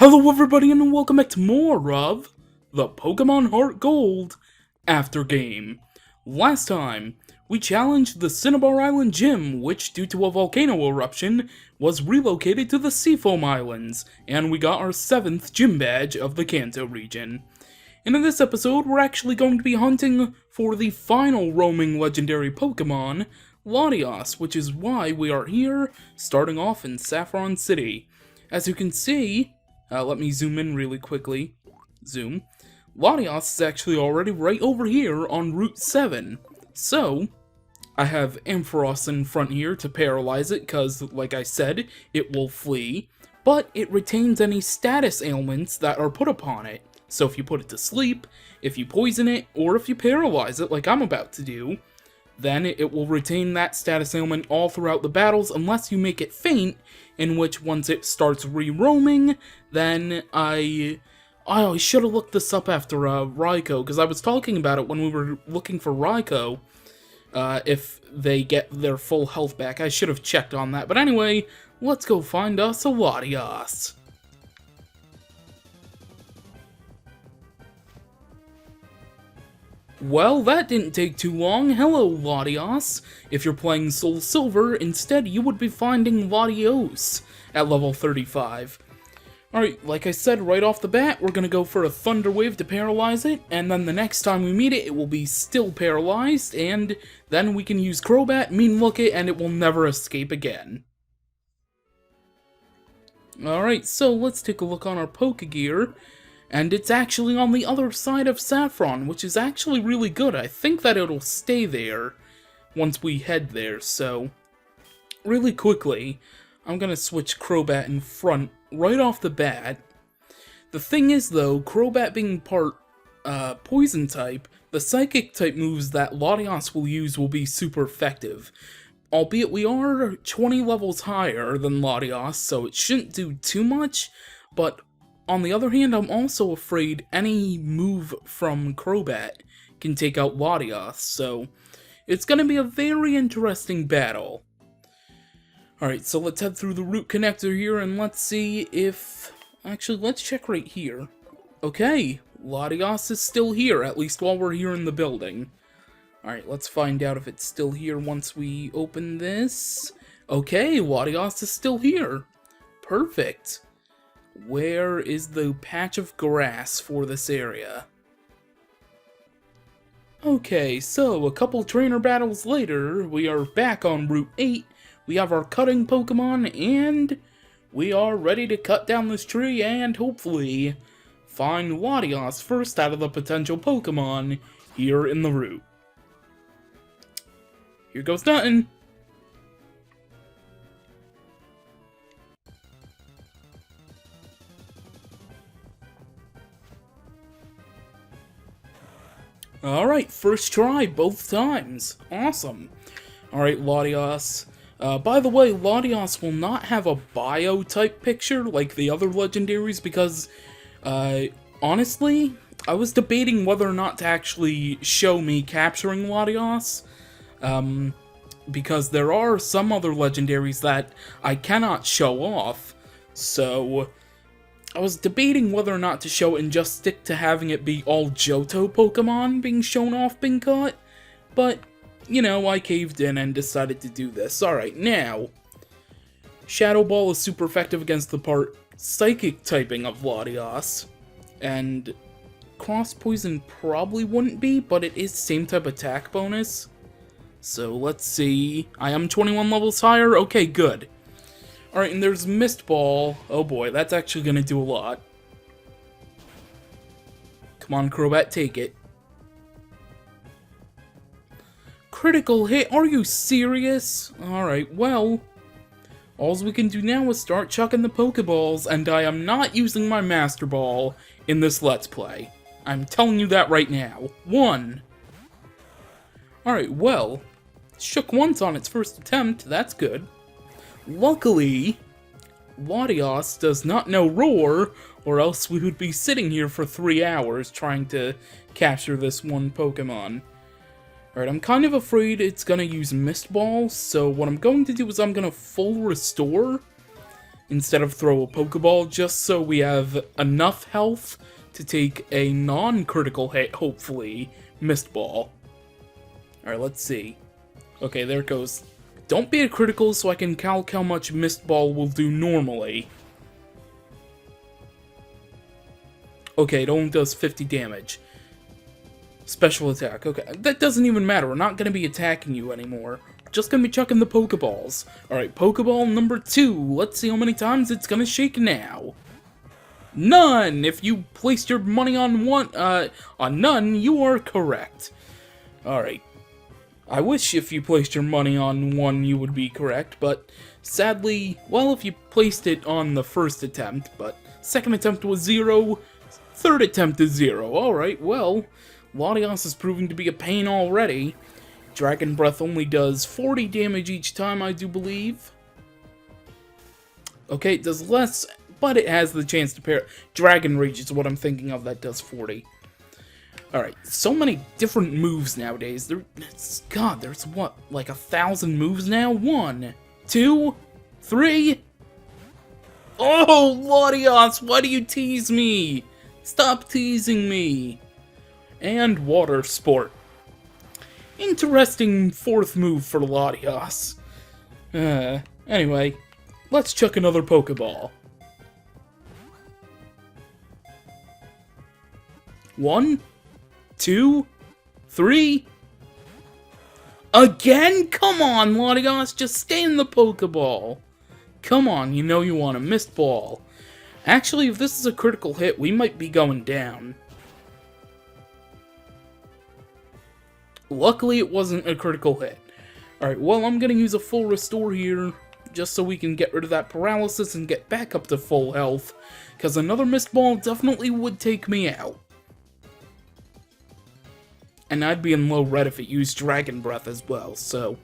Hello everybody and welcome back to more of the Pokémon HeartGold after game. Last time, we challenged the Cinnabar Island Gym, which due to a volcano eruption, was relocated to the Seafoam Islands, and we got our 7th gym badge of the Kanto region. And in this episode, we're actually going to be hunting for the final roaming legendary Pokémon, Latios, which is why we are here, starting off in Saffron City. As you can see, let me zoom in really quickly. Zoom. Latios is actually already right over here on Route 7. So, I have Ampharos in front here to paralyze it, because, like I said, it will flee. But it retains any status ailments that are put upon it. So if you put it to sleep, if you poison it, or if you paralyze it, like I'm about to do, then it will retain that status ailment all throughout the battles unless you make it faint, in which once it starts re-roaming, then I should have looked this up after Raikou, because I was talking about it when we were looking for Raikou, if they get their full health back. I should have checked on that, but anyway, let's go find us a Latios. Well, that didn't take too long. Hello, Latios. If you're playing Soul Silver, instead you would be finding Latios at level 35. Alright, like I said right off the bat, we're gonna go for a Thunder Wave to paralyze it, and then the next time we meet it, it will be still paralyzed, and then we can use Crobat, Mean Look It, and it will never escape again. Alright, so let's take a look on our Pokegear. And it's actually on the other side of Saffron, which is actually really good. I think that it'll stay there once we head there, so really quickly, I'm gonna switch Crobat in front right off the bat. The thing is, though, Crobat being part Poison type, the Psychic type moves that Latios will use will be super effective. Albeit we are 20 levels higher than Latios, so it shouldn't do too much, but on the other hand, I'm also afraid any move from Crobat can take out Latios, so it's gonna be a very interesting battle. Alright, so let's head through the root connector here and let's see if... Actually, let's check right here. Okay, Latios is still here, at least while we're here in the building. Alright, let's find out if it's still here once we open this. Okay, Latios is still here. Perfect. Where is the patch of grass for this area? Okay, so a couple trainer battles later, we are back on Route 8, we have our cutting Pokemon, and we are ready to cut down this tree and hopefully find Latios first out of the potential Pokemon here in the route. Here goes nothing! Alright, first try, both times. Awesome. Alright, Latios. By the way, Latios will not have a bio-type picture like the other legendaries because, honestly, I was debating whether or not to actually show me capturing Latios, because there are some other legendaries that I cannot show off, so I was debating whether or not to show it and just stick to having it be all Johto Pokemon being shown off being caught, but, you know, I caved in and decided to do this. Alright, now, Shadow Ball is super effective against the part Psychic typing of Latios, and Cross Poison probably wouldn't be, but it is same type attack bonus. So let's see, I am 21 levels higher, okay, good. Alright, and there's Mist Ball. Oh boy, that's actually gonna do a lot. Come on, Crobat, take it. Critical hit? Are you serious? Alright, well, all we can do now is start chucking the Pokeballs, and I am not using my Master Ball in this Let's Play. I'm telling you that right now. 1. Alright, well, shook once on its first attempt, that's good. Luckily, Latios does not know Roar, or else we would be sitting here for 3 hours trying to capture this one Pokemon. Alright, I'm kind of afraid it's gonna use Mist Ball, so what I'm going to do is I'm gonna full restore, instead of throw a Pokeball, just so we have enough health to take a non-critical hit, hopefully, Mist Ball. Alright, let's see. Okay, there it goes. Don't be a critical so I can calc how much Mist Ball will do normally. Okay, it only does 50 damage. Special attack. Okay, that doesn't even matter. We're not going to be attacking you anymore. We're just going to be chucking the Pokeballs. Alright, Pokeball number 2. Let's see how many times it's going to shake now. None! If you placed your money on none, you are correct. Alright. I wish if you placed your money on 1, you would be correct, but sadly, well, if you placed it on the first attempt, but second attempt was 0, third attempt is 0. Alright, well, Latios is proving to be a pain already. Dragon Breath only does 40 damage each time, I do believe. Okay, it does less, but it has the chance to pair. Dragon Rage is what I'm thinking of that does 40. Alright, so many different moves nowadays. There's what, like 1,000 moves now? 1, 2, 3. Oh, Latios, why do you tease me? Stop teasing me. And Water Sport. Interesting 4th move for Latios. Anyway, let's chuck another Pokeball. 1, 2, 3. Again? Come on, Latios, just stay in the Pokeball. Come on, you know you want a Mist Ball. Actually, if this is a critical hit, we might be going down. Luckily, it wasn't a critical hit. Alright, well, I'm gonna use a full restore here, just so we can get rid of that paralysis and get back up to full health, because another Mist Ball definitely would take me out. And I'd be in low red if it used Dragon Breath as well, so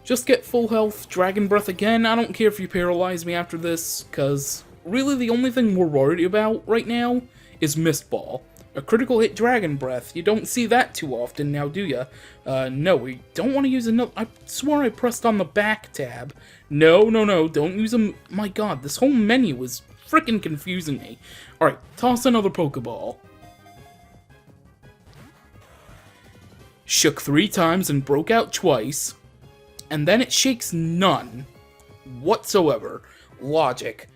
just get full health, Dragon Breath again. I don't care if you paralyze me after this, because really the only thing we're worried about right now is Mist Ball. A critical hit Dragon Breath, you don't see that too often now, do ya? No, we don't want to use another. I swore I pressed on the back tab. No, don't use them. My god, this whole menu is freaking confusing me. Alright, toss another Pokeball. Shook 3 times and broke out twice, and then it shakes none whatsoever. Logic,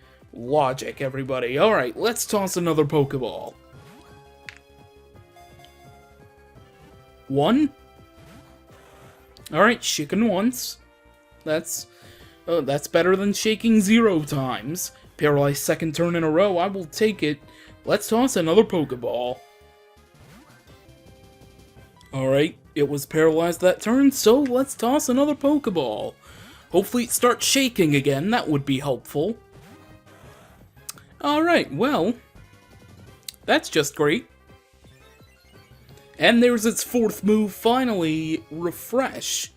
everybody. Alright, let's toss another Pokeball. 1. Alright, shaking once. That's better than shaking 0 times. Paralyzed second turn in a row, I will take it. Let's toss another Pokeball. Alright, it was paralyzed that turn, so let's toss another Pokeball. Hopefully it starts shaking again, that would be helpful. Alright, well, that's just great. And there's its 4th move, finally, Refresh.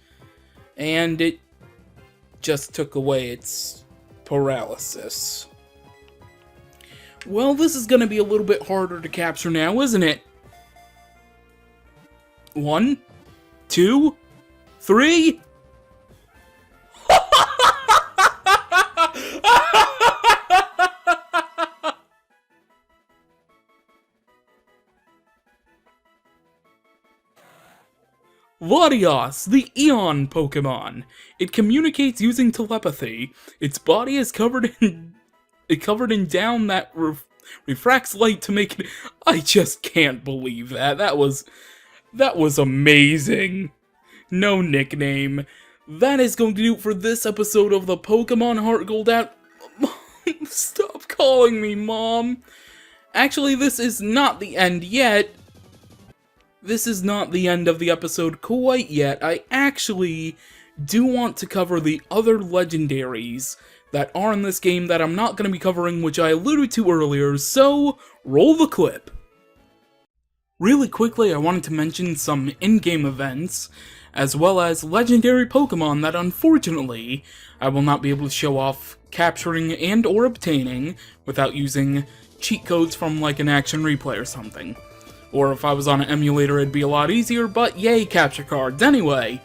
And it just took away its paralysis. Well, this is going to be a little bit harder to capture now, isn't it? 1, 2, 3. Latios, the Eon Pokémon. It communicates using telepathy. Its body is covered in down that refracts light to make it. I just can't believe that. That was amazing. No nickname. That is going to do it for this episode of the Pokémon HeartGold out. Stop calling me Mom. Actually, this is not the end yet. This is not the end of the episode quite yet. I actually do want to cover the other legendaries that are in this game that I'm not going to be covering, which I alluded to earlier, so roll the clip. Really quickly, I wanted to mention some in-game events, as well as legendary Pokemon that unfortunately I will not be able to show off capturing and or obtaining without using cheat codes from like an action replay or something. Or if I was on an emulator it'd be a lot easier, but yay capture cards anyway.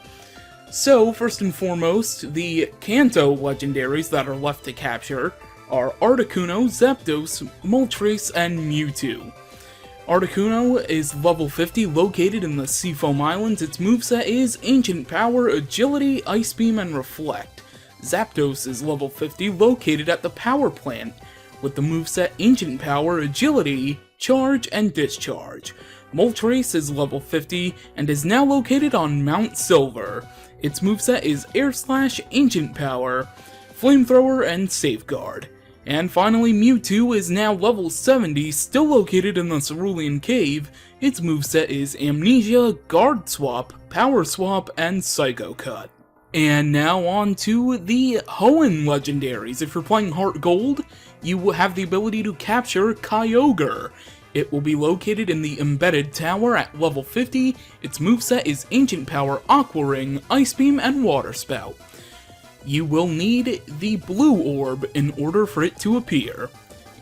So first and foremost, the Kanto legendaries that are left to capture are Articuno, Zapdos, Moltres, and Mewtwo. Articuno is level 50, located in the Seafoam Islands. Its moveset is Ancient Power, Agility, Ice Beam, and Reflect. Zapdos is level 50, located at the Power Plant, with the moveset Ancient Power, Agility, Charge, and Discharge. Moltres is level 50, and is now located on Mount Silver. Its moveset is Air Slash, Ancient Power, Flamethrower, and Safeguard. And finally, Mewtwo is now level 70, still located in the Cerulean Cave. Its moveset is Amnesia, Guard Swap, Power Swap, and Psycho Cut. And now on to the Hoenn legendaries. If you're playing HeartGold, you will have the ability to capture Kyogre. It will be located in the Embedded Tower at level 50. Its moveset is Ancient Power, Aqua Ring, Ice Beam, and Water Spout. You will need the blue orb in order for it to appear.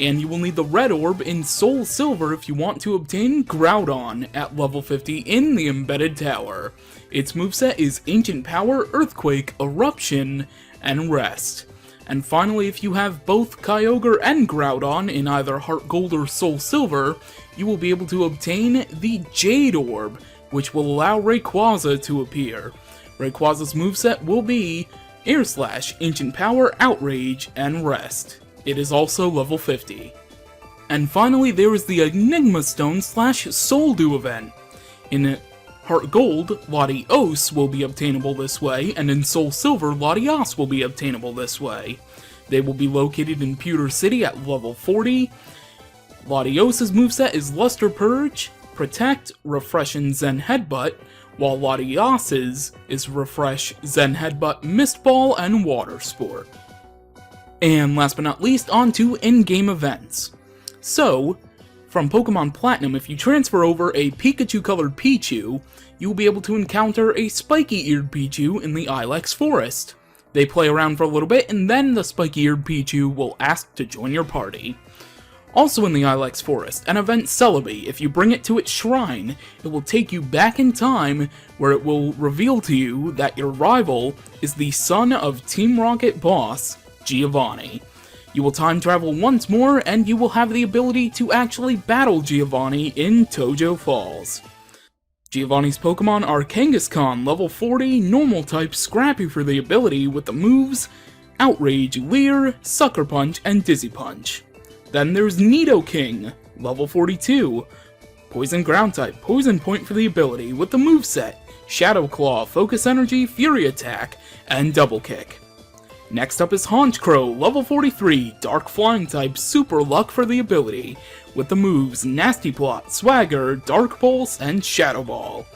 And you will need the red orb in Soul Silver if you want to obtain Groudon at level 50 in the Embedded Tower. Its moveset is Ancient Power, Earthquake, Eruption, and Rest. And finally, if you have both Kyogre and Groudon in either HeartGold or Soul Silver, you will be able to obtain the Jade Orb, which will allow Rayquaza to appear. Rayquaza's moveset will be Air Slash, Ancient Power, Outrage, and Rest. It is also level 50. And finally, there is the Enigma Stone / Soul Dew event. In HeartGold, Latios will be obtainable this way, and in Soul Silver, Latias will be obtainable this way. They will be located in Pewter City at level 40. Latios' moveset is Luster Purge, Protect, Refresh, and Zen Headbutt, while Latias's is Refresh, Zen Headbutt, Mist Ball, and Water Sport. And last but not least, on to in-game events. So, from Pokemon Platinum, if you transfer over a Pikachu-colored Pichu, you will be able to encounter a spiky-eared Pichu in the Ilex Forest. They play around for a little bit, and then the spiky-eared Pichu will ask to join your party. Also in the Ilex Forest, an event Celebi. If you bring it to its shrine, it will take you back in time, where it will reveal to you that your rival is the son of Team Rocket boss, Giovanni. You will time travel once more, and you will have the ability to actually battle Giovanni in Tojo Falls. Giovanni's Pokemon are Kangaskhan, level 40, normal type, scrappy for the ability with the moves Outrage, Leer, Sucker Punch, and Dizzy Punch. Then there's Nidoking, level 42, poison ground type, poison point for the ability with the moveset Shadow Claw, Focus Energy, Fury Attack, and Double Kick. Next up is Honchkrow, level 43, dark flying type, super luck for the ability, with the moves Nasty Plot, Swagger, Dark Pulse, and Shadow Ball.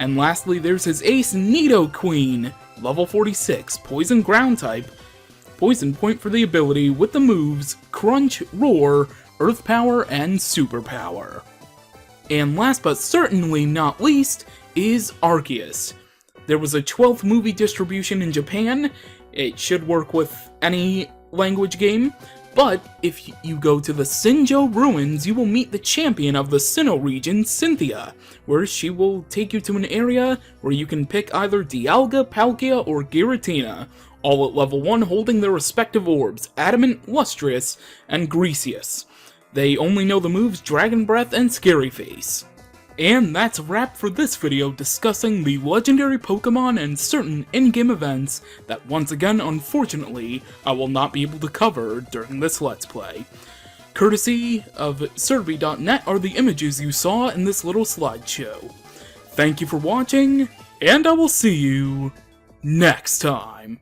And lastly, there's his ace Nidoqueen, level 46, poison ground type, poison point for the ability with the moves Crunch, Roar, Earth Power, and Super Power. And last but certainly not least is Arceus. There was a 12th movie distribution in Japan. It should work with any language game, but if you go to the Sinjo Ruins, you will meet the champion of the Sinnoh region, Cynthia, where she will take you to an area where you can pick either Dialga, Palkia, or Giratina, all at level 1 holding their respective orbs, Adamant, Lustrous, and Greasius. They only know the moves Dragon Breath and Scary Face. And that's a wrap for this video discussing the legendary Pokemon and certain in-game events that once again, unfortunately, I will not be able to cover during this Let's Play. Courtesy of Survey.net are the images you saw in this little slideshow. Thank you for watching, and I will see you next time.